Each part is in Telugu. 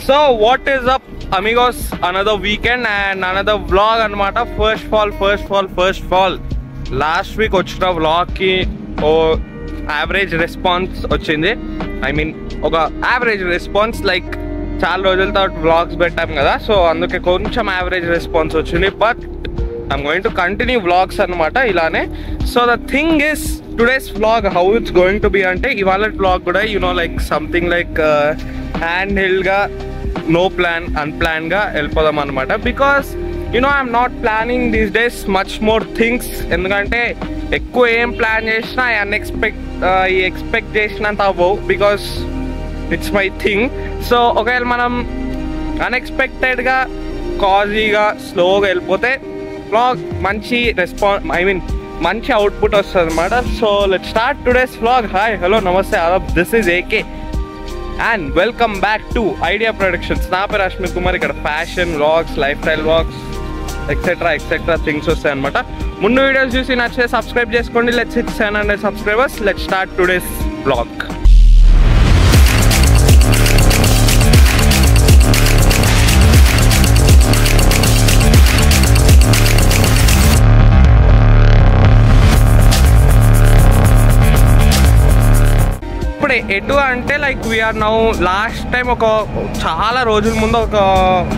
So what is up amigos, another weekend and another vlog anamata. First fall last week ochina vlog ki average response ochindi. I mean oka average response, like chaala rojula tarvata vlogs pettam kada, so anduke koncham average response ochindi, but I'm going to continue vlogs anamata ilane. So the thing is, today's vlog how it's going to be ante ivala vlog kuda, you know, like something like handheld ga, no plan, unplanned ga elpodam anamata, because you know I'm not planning these days much more things, endukante ekku em plan chesina I expect chesinanta avvu, because it's my thing. So okayal manam unexpected ga cozy ga slow ga elpothe vlog manchi response, I mean manchi output vastadi anamata. So let's start today's vlog. Hi, hello, namaste, adab, this is AK and welcome back to Idea Productions. Na peru Ashmit Kumar, ikkada fashion vlogs, lifestyle vlogs, etc things వస్తాయి అన్నమాట. ముందు వీడియోస్ చూసి నచ్చితే సబ్స్క్రైబ్ చేసుకోండి. Let's hit 700 subscribers. Let's start today's vlog. ఇప్పుడు ఎటు అంటే like we're now, last time ఒక చాలా రోజుల ముందు ఒక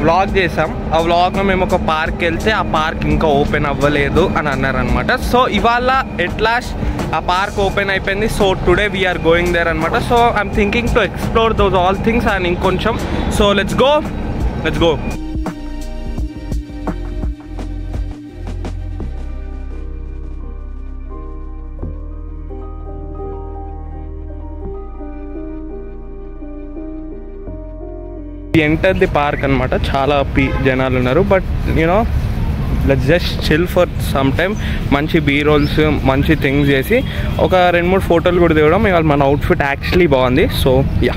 వ్లాగ్ చేసాం. ఆ వ్లాగ్లో మేము ఒక పార్క్ వెళ్తే ఆ పార్క్ ఇంకా ఓపెన్ అవ్వలేదు అని అన్నారనమాట. సో ఇవాళ ఎట్ లాస్ట్ ఆ పార్క్ ఓపెన్ అయిపోయింది. So today we are going there అనమాట. So I'm thinking to explore those all things and ఇంకొంచెం. So let's go. Enter the park అనమాట. చాలా జనాలు ఉన్నారు, but you know let's just chill for some time. మంచి బీ రోల్స్, మంచి థింగ్స్ చేసి ఒక 2-3 ఫోటోలు కూడా దిగడం. ఇవాళ మన అవుట్ఫిట్ యాక్చువల్లీ బాగుంది. సో యా,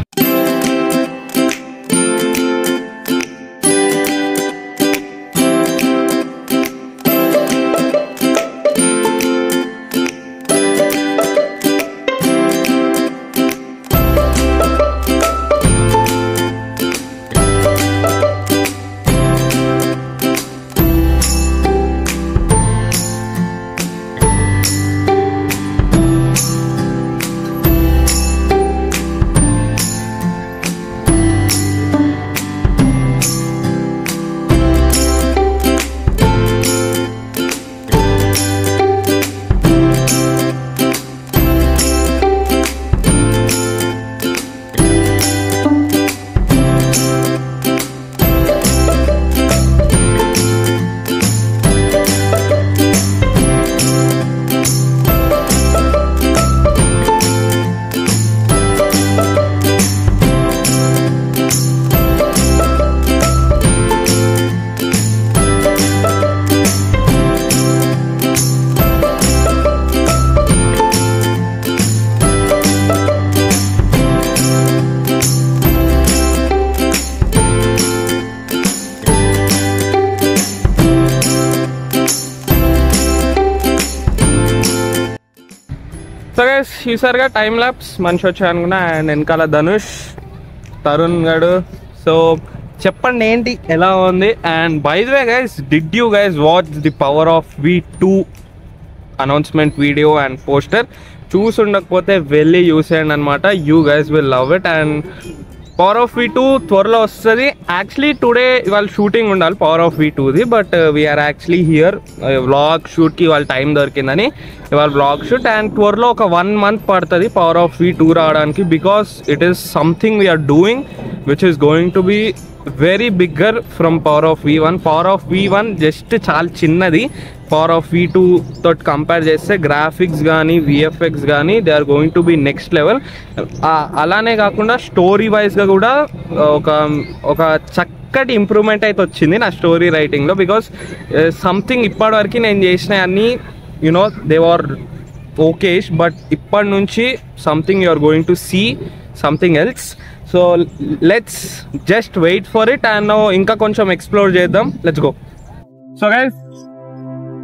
సో గైస్ చూసారుగా టైం ల్యాప్స్ మనిషి వచ్చా అనుకున్నా. అండ్ వెనకాల ధనుష్, తరుణ్ గడు. సో చెప్పండి ఏంటి ఎలా ఉంది. And by the way guys, did you guys watch the power of V2 announcement video and poster? చూసి ఉండకపోతే వెళ్ళి చూసేయండి అనమాట. You guys will love it. And power of V2 త్వరలో వస్తుంది. యాక్చువల్లీ టుడే ఇవాళ షూటింగ్ ఉండాలి పవర్ ఆఫ్ V2ది, but we are actually here vlog షూట్కి ఇవాళ టైం దొరికిందని ఇవాళ వ్లాగ్ షూట్. అండ్ త్వరలో ఒక 1 month పడుతుంది పవర్ ఆఫ్ V2 రావడానికి, because it is something we're doing which is going to be very bigger from power of V1. Power of V1 just చాలా చిన్నది పవర్ ఆఫ్ V2 తోటి కంపేర్ చేస్తే. గ్రాఫిక్స్ కానీ VFX కానీ they are going to be next level. అలానే కాకుండా స్టోరీ వైజ్గా కూడా ఒక చక్కటి ఇంప్రూవ్మెంట్ అయితే వచ్చింది నా స్టోరీ రైటింగ్లో. బికాస్ సంథింగ్ ఇప్పటివరకు నేను చేసిన అన్నీ you know they are okayish, but ఇప్పటి నుంచి something you are going to see something else. So let's just wait for it and ఇంకా కొంచెం ఎక్స్ప్లోర్ చేద్దాం. Let's go. So guys,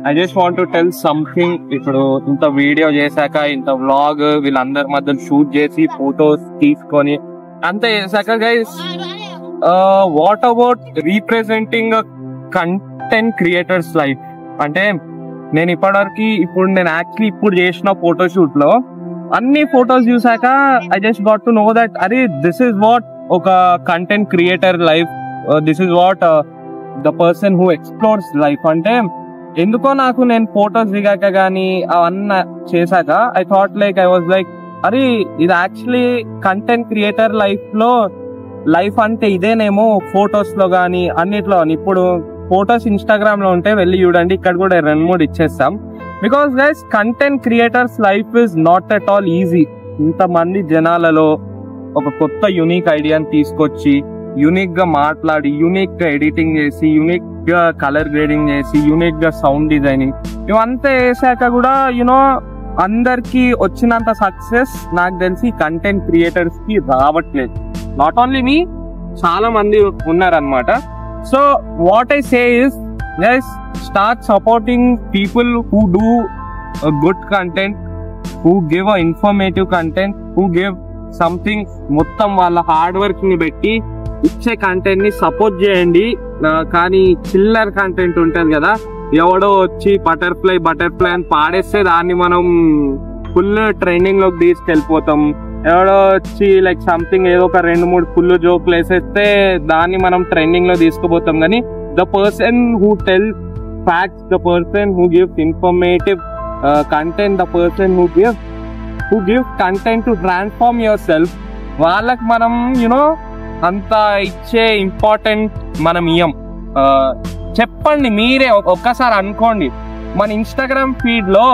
I just want to tell something. ఇప్పుడు ఇంత వీడియో చేశాక, ఇంత వ్లాగ్ వీళ్ళందరి మధ్య షూట్ చేసి ఫోటోస్ తీసుకొని అంత చేశాక guys what about representing content creators life అంటే నేను ఇప్పటివరకు నేను యాక్చువల్లీ ఇప్పుడు చేసిన ఫోటోషూట్ లో అన్ని ఫొటోస్ చూసాక I just got to know that అరే దిస్ ఇస్ వాట్ ఒక content creator life, this is what the person who explores life. అంటే ఎందుకో నాకు నేను ఫొటోస్ దిగాక గానీ అవన్నీ చేశాక ఐ థాట్ ఐ వాజ్ అరే ఇది యాక్చువల్లీ కంటెంట్ క్రియేటర్ లైఫ్ అంటే ఇదేనేమో ఫొటోస్ లో గానీ అన్నిట్లో. ఇప్పుడు ఫొటోస్ ఇన్స్టాగ్రామ్ లో ఉంటే వెళ్ళి చూడండి, ఇక్కడ కూడా 2-3 ఇచ్చేస్తాం. Because guys content creators life is not at all easy. ఇంతమంది జనాలలో ఒక కొత్త యునిక్ ఐడియాని తీసుకొచ్చి యూనిక్ గా మాట్లాడి, యూనిక్ గా ఎడిటింగ్ చేసి, యూనిక్ గా కలర్ గ్రేడింగ్ చేసి, యూనిక్ గా సౌండ్ డిజైనింగ్ ఇవంతా వేసాక కూడా అందరికి వచ్చినంత సక్సెస్ నాకు తెలిసి కంటెంట్ క్రియేటర్స్ కి రావట్లేదు. నాట్ ఓన్లీ మీ, చాలా మంది ఉన్నారనమాట. So what I say is guys, start supporting people who do good content, who give a informative content, who give something. మొత్తం వాళ్ళ హార్డ్ వర్క్ ని పెట్టి ఇచ్చే కంటెంట్ ని సపోర్ట్ చేయండి. కానీ చిల్లర్ కంటెంట్ ఉంటుంది కదా, ఎవడో వచ్చి బటర్ఫ్లై అని పాడేస్తే దాన్ని మనం ఫుల్ ట్రెండింగ్ లోకి తీసుకెళ్ళిపోతాం. ఎవడో వచ్చి సంథింగ్ ఏదో ఒక 2-3 ఫుల్ జోక్లు వేసేస్తే దాన్ని మనం ట్రెండింగ్ లో తీసుకుపోతాం. కానీ the person who tell facts, the person who gives informative content, the person who give content to transform your self, వాళ్ళకి మనం అంత ఇచ్చే ఇంపార్టెంట్ మనం ఇయ్యం. చెప్పండి మీరే, ఒక్కసారి అనుకోండి, మన ఇన్స్టాగ్రామ్ ఫీడ్ లో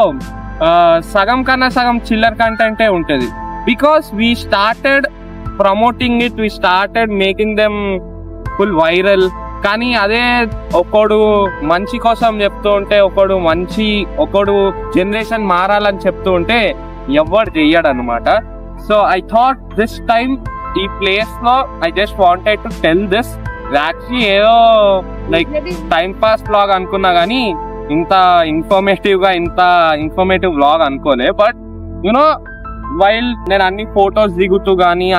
సగం కన్నా సగం చిల్లర్ కంటెంటే ఉంటది. Because we started promoting it, we started making them full viral. కానీ అదే ఒకడు మంచి కోసం చెప్తూ ఉంటే, ఒకడు జనరేషన్ మారాలని చెప్తూ ఉంటే ఎవరు చెయ్యడు అనమాట. So I thought this time ఈ ప్లేస్ లో I just wanted to tell this. Actually ఏదో టైం పాస్ బ్లాగ్ అనుకున్నా గానీ ఇంత ఇన్ఫర్మేటివ్ బ్లాగ్ అనుకోలే. బట్ వైల్ నేను అన్ని ఫొటోస్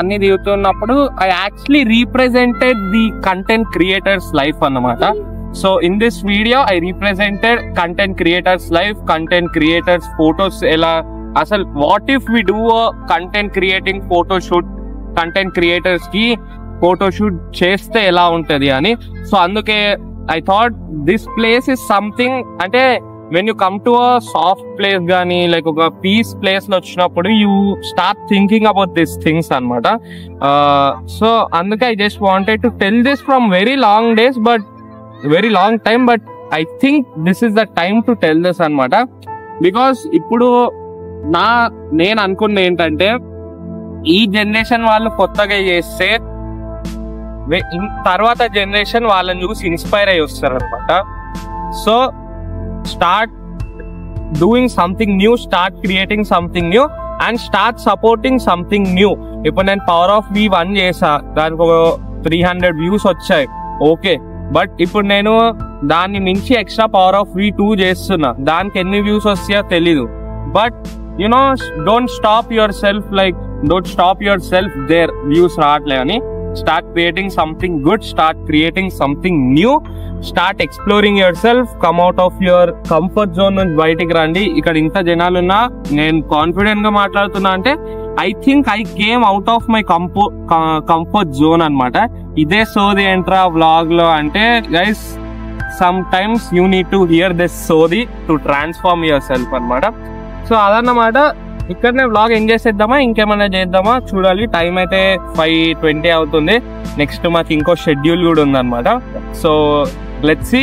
అన్ని దిగుతున్నప్పుడు I actually represented the content creators life అన్నమాట. So in this video I represented content creators life, content creators photos ఎలా, అసలు what if we do content creating photoshoot, content creators కి ఫోటోషూట్ చేస్తే ఎలా ఉంటది అని. సో అందుకే I thought this place is something, అంటే when you come to a soft place గానీ ఒక పీస్ ప్లేస్ లో వచ్చినప్పుడు you start thinking about this things అనమాట. సో అందుకే I just wanted to tell this from very long days, but very long time, but I think this is the time to tell this అనమాట. బికాస్ ఇప్పుడు నేను అనుకున్నది ఏంటంటే, ఈ జనరేషన్ వాళ్ళు కొత్తగా చేస్తే తర్వాత జనరేషన్ వాళ్ళని చూసి ఇన్స్పైర్ అయ్యి వస్తారు అనమాట. So start doing something new, start creating something new and start supporting something new. ఇప్పుడు నేను పవర్ ఆఫ్ V1 చేసా, దానికి ఒక 300 వ్యూస్ వచ్చాయి, ఓకే. బట్ ఇప్పుడు నేను దాన్ని మించి ఎక్స్ట్రా పవర్ ఆఫ్ V2 చేస్తున్నా, దానికి ఎన్ని వ్యూస్ వస్తాయో తెలీదు. But don't stop yourself there, views రావట్లే అని. Start creating something good, start creating something new, start exploring yourself, come out of your comfort zone నుంచి బయటికి రండి. ఇక్కడ ఇంత జనాలున్నా నేను కాన్ఫిడెంట్ గా మాట్లాడుతున్నా అంటే I think I came out of my comfort zone అనమాట. ఇదే సోది ఎంట్రా వ్లాగ్ లో అంటే guys, some times you need to hear this సోది టు ట్రాన్స్ఫార్మ్ యువర్ సెల్ఫ్ అనమాట. సో అదన్నమాట. ఇక్కడనే వ్లాగ్ ఎంజాయ్ చేద్దామా, ఇంకేమైనా చేద్దామా చూడాలి. టైం అయితే 5:20 అవుతుంది. నెక్స్ట్ మాకు ఇంకో షెడ్యూల్ కూడా ఉందన్నమాట. So let's see.